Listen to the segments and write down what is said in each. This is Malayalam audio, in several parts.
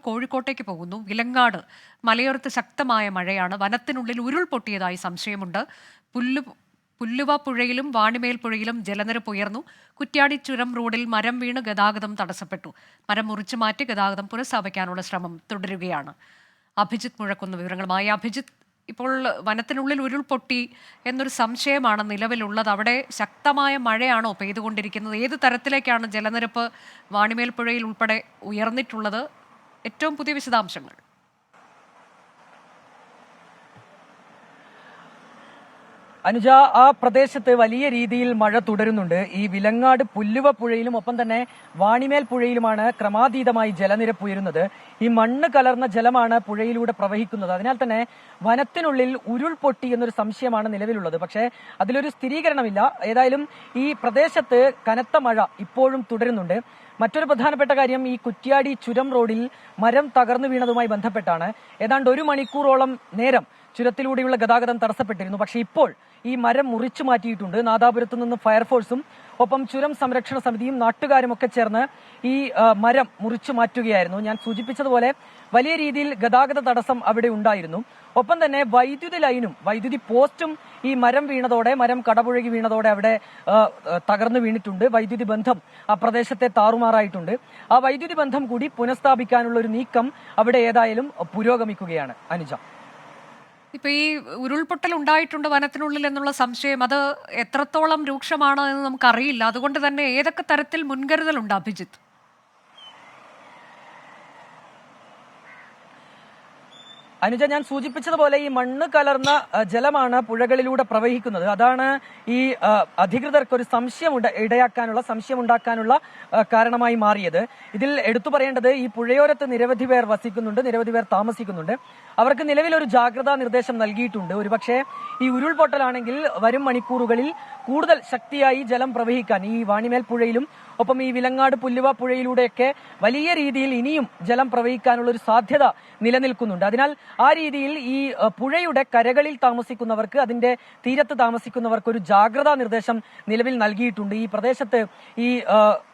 കോഴിക്കോട്ടേക്ക് പോകുന്നു. വിലങ്ങാട് മലയോരത്ത് ശക്തമായ മഴയാണ്. വനത്തിനുള്ളിൽ ഉരുൾപൊട്ടിയതായി സംശയമുണ്ട്. പുല്ലുവ പുഴയിലും വാണിമേൽ പുഴയിലും ജലനിരപ്പ് ഉയർന്നു. കുറ്റ്യാടി ചുരം റോഡിൽ മരം വീണ് ഗതാഗതം തടസ്സപ്പെട്ടു. മരം മുറിച്ചു മാറ്റി ഗതാഗതം പുനഃസ്ഥാപിക്കാനുള്ള ശ്രമം തുടരുകയാണ്. അഭിജിത്ത് മുഴക്കുന്ന വിവരങ്ങളുമായി. അഭിജിത്ത്, ഇപ്പോൾ വനത്തിനുള്ളിൽ ഉരുൾപൊട്ടി എന്നൊരു സംശയമാണ് നിലവിലുള്ളത്. അവിടെ ശക്തമായ മഴയാണോ പെയ്തുകൊണ്ടിരിക്കുന്നത്? ഏത് തരത്തിലേക്കാണ് ജലനിരപ്പ് വാണിമേൽ പുഴയിൽ ഉൾപ്പെടെ ഉയർന്നിട്ടുള്ളത്? ഏറ്റവും പുതിയ വിശദാംശങ്ങൾ. അനുജ, ആ പ്രദേശത്ത് വലിയ രീതിയിൽ മഴ തുടരുന്നുണ്ട്. ഈ വിലങ്ങാട് പുല്ലുവ പുഴയിലും ഒപ്പം തന്നെ വാണിമേൽ പുഴയിലുമാണ് ക്രമാതീതമായി ജലനിരപ്പ് ഉയരുന്നത്. ഈ മണ്ണ് കലർന്ന ജലമാണ് പുഴയിലൂടെ പ്രവഹിക്കുന്നത്. അതിനാൽ തന്നെ വനത്തിനുള്ളിൽ ഉരുൾപൊട്ടി എന്നൊരു സംശയമാണ് നിലവിലുള്ളത്. പക്ഷേ അതിലൊരു സ്ഥിരീകരണമില്ല. ഏതായാലും ഈ പ്രദേശത്ത് കനത്ത മഴ ഇപ്പോഴും തുടരുന്നുണ്ട്. മറ്റൊരു പ്രധാനപ്പെട്ട കാര്യം, ഈ കുറ്റ്യാടി ചുരം റോഡിൽ മരം തകർന്നു വീണതുമായി ബന്ധപ്പെട്ടാണ്. ഏതാണ്ട് 1 മണിക്കൂറോളം നേരം ചുരത്തിലൂടെയുള്ള ഗതാഗതം തടസ്സപ്പെട്ടിരുന്നു. പക്ഷേ ഇപ്പോൾ ഈ മരം മുറിച്ചു മാറ്റിയിട്ടുണ്ട്. നാദാപുരത്ത് നിന്ന് ഫയർഫോഴ്സും ഒപ്പം ചുരം സംരക്ഷണ സമിതിയും നാട്ടുകാരും ഒക്കെ ചേർന്ന് ഈ മരം മുറിച്ചു മാറ്റുകയായിരുന്നു. ഞാൻ സൂചിപ്പിച്ചതുപോലെ വലിയ രീതിയിൽ ഗതാഗത തടസ്സം അവിടെ ഉണ്ടായിരുന്നു. ഒപ്പം തന്നെ വൈദ്യുതി ലൈനും വൈദ്യുതി പോസ്റ്റും ഈ മരം വീണതോടെ, മരം കടപുഴകി വീണതോടെ അവിടെ തകർന്നു വീണിട്ടുണ്ട്. വൈദ്യുതി ബന്ധം ആ പ്രദേശത്തെ താറുമാറായിട്ടുണ്ട്. ആ വൈദ്യുതി ബന്ധം കൂടി പുനഃസ്ഥാപിക്കാനുള്ള ഒരു നീക്കം അവിടെ ഏതായാലും പുരോഗമിക്കുകയാണ്. അനുജ, ഇപ്പൊ ഈ ഉരുൾപൊട്ടൽ ഉണ്ടായിട്ടുണ്ട് വനത്തിനുള്ളിൽ എന്നുള്ള സംശയം, അത് എത്രത്തോളം രൂക്ഷമാണ് എന്ന് നമുക്കറിയില്ല. അതുകൊണ്ട് തന്നെ ഏതൊക്കെ തരത്തിൽ മുൻകരുതലുണ്ട് അഭിജിത്ത്? അനുജ, ഞാൻ സൂചിപ്പിച്ചതുപോലെ ഈ മണ്ണ് കലർന്ന ജലമാണ് പുഴകളിലൂടെ പ്രവഹിക്കുന്നത്. അതാണ് ഈ അധികൃതർക്ക് ഒരു സംശയമുണ്ടാക്കാനുള്ള കാരണമായി മാറിയത്. ഇതിൽ എടുത്തു പറയേണ്ടത്, ഈ പുഴയോരത്ത് നിരവധി പേർ വസിക്കുന്നുണ്ട്, നിരവധി പേർ താമസിക്കുന്നുണ്ട്. അവർക്ക് നിലവിൽ ഒരു ജാഗ്രതാ നിർദ്ദേശം നൽകിയിട്ടുണ്ട്. ഒരുപക്ഷെ ഈ ഉരുൾപൊട്ടലാണെങ്കിൽ വരും മണിക്കൂറുകളിൽ കൂടുതൽ ശക്തിയായി ജലം പ്രവഹിക്കാൻ ഈ വാണിമേൽ പുഴയിലും ഒപ്പം ഈ വിലങ്ങാട് പുല്ലുവ പുഴയിലൂടെയൊക്കെ വലിയ രീതിയിൽ ഇനിയും ജലം പ്രവഹിക്കാനുള്ള ഒരു സാധ്യത നിലനിൽക്കുന്നുണ്ട്. അതിനാൽ ആ രീതിയിൽ ഈ പുഴയുടെ കരകളിൽ താമസിക്കുന്നവർക്ക്, അതിന്റെ തീരത്ത് താമസിക്കുന്നവർക്ക് ഒരു ജാഗ്രതാ നിർദ്ദേശം നിലവിൽ നൽകിയിട്ടുണ്ട്. ഈ പ്രദേശത്ത് ഈ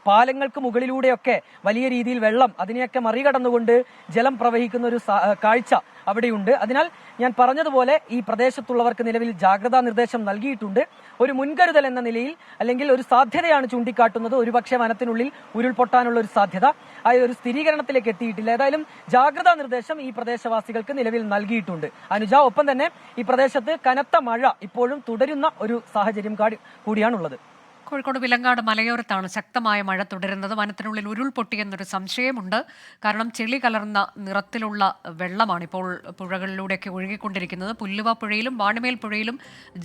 പാലങ്ങൾക്ക് മുകളിലൂടെയൊക്കെ വലിയ രീതിയിൽ വെള്ളം, അതിനെയൊക്കെ മറികടന്നുകൊണ്ട് ജലം പ്രവഹിക്കുന്ന ഒരു കാഴ്ച അവിടെയുണ്ട്. അതിനാൽ ഞാൻ പറഞ്ഞതുപോലെ ഈ പ്രദേശത്തുള്ളവർക്ക് നിലവിൽ ജാഗ്രതാ നിർദ്ദേശം നൽകിയിട്ടുണ്ട്. ഒരു മുൻകരുതൽ എന്ന നിലയിൽ, അല്ലെങ്കിൽ ഒരു സാധ്യതയാണ് ചൂണ്ടിക്കാട്ടുന്നത്. ഒരുപക്ഷെ വനത്തിനുള്ളിൽ ഉരുൾപൊട്ടാനുള്ള ഒരു സാധ്യത, ആ ഒരു സ്ഥിരീകരണത്തിലേക്ക് എത്തിയിട്ടില്ല. ഏതായാലും ജാഗ്രതാ നിർദ്ദേശം ഈ പ്രദേശവാസികൾക്ക് നിലവിൽ നൽകിയിട്ടുണ്ട്. അനുജ, ഒപ്പം തന്നെ ഈ പ്രദേശത്ത് കനത്ത മഴ ഇപ്പോഴും തുടരുന്ന ഒരു സാഹചര്യം കൂടിയാണുള്ളത്. കോഴിക്കോട് വിലങ്ങാട് മലയോരത്താണ് ശക്തമായ മഴ തുടരുന്നത്. വനത്തിനുള്ളിൽ ഉരുൾപൊട്ടിയെന്നൊരു സംശയമുണ്ട്. കാരണം ചെളി കലർന്ന നിറത്തിലുള്ള വെള്ളമാണ് ഇപ്പോൾ പുഴകളിലൂടെയൊക്കെ ഒഴുകിക്കൊണ്ടിരിക്കുന്നത്. പുല്ലുവ പുഴയിലും വാണിമേൽ പുഴയിലും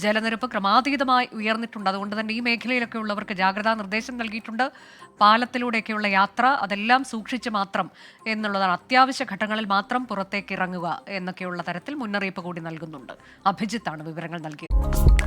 ജലനിരപ്പ് ക്രമാതീതമായി ഉയർന്നിട്ടുണ്ട്. അതുകൊണ്ട് തന്നെ ഈ മേഖലയിലൊക്കെ ഉള്ളവർക്ക് ജാഗ്രതാ നിർദ്ദേശം നൽകിയിട്ടുണ്ട്. പാലത്തിലൂടെയൊക്കെയുള്ള യാത്ര അതെല്ലാം സൂക്ഷിച്ച് മാത്രം എന്നുള്ളതാണ്. അത്യാവശ്യ ഘട്ടങ്ങളിൽ മാത്രം പുറത്തേക്ക് ഇറങ്ങുക എന്നൊക്കെയുള്ള തരത്തിൽ മുന്നറിയിപ്പ് കൂടി നൽകുന്നുണ്ട്. അഭിജിത്താണ് വിവരങ്ങൾ നൽകിയത്.